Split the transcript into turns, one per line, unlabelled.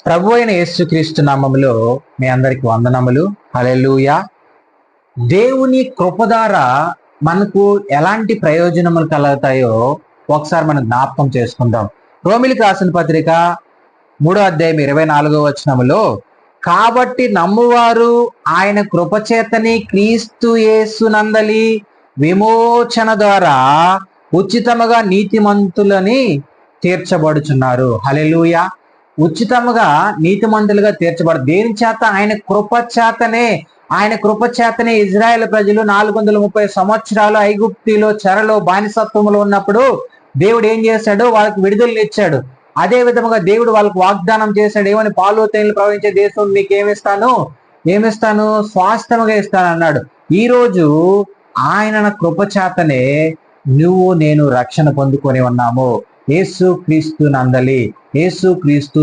ప్రభు అయిన యేసుక్రీస్తు నామములో మీ అందరికి వందనములు. హల్లెలూయా. దేవుని కృప ద్వారా మనకు ఎలాంటి ప్రయోజనములు కలుగుతాయో ఒకసారి మనం జ్ఞాపకం చేసుకుందాం. రోమిలికి రాసిన పత్రిక 3వ అధ్యాయం 24వ వచనములో, కాబట్టి నమ్మువారు ఆయన కృపచేతని క్రీస్తు యేసునందలి విమోచన ద్వారా ఉచితముగా నీతిమంతులని తీర్చబడుచున్నారు. హల్లెలూయా. ఉచితముగా నీతిమంతులుగా దేని చేత? ఆయన కృప చేతనే ఇజ్రాయెల్ ప్రజలు 430 సంవత్సరాలు ఐగుప్తిలో చెరలో బానిసత్వంలో ఉన్నప్పుడు దేవుడు ఏం చేశాడు? వాళ్ళకి విడుదల ఇచ్చాడు. అదే విధముగా దేవుడు వాళ్ళకు వాగ్దానం చేశాడు. ఏమని? పాలు తేనెలు ప్రవహించే దేశం మీకు ఏమిస్తాను? స్వాస్థ్యముగా ఇస్తాను అన్నాడు. ఈ రోజు ఆయన కృప చేతనే నువ్వు నేను రక్షణ పొందుకొని ఉన్నాము. యేసు క్రీస్తు నందలి, యేసు క్రీస్తు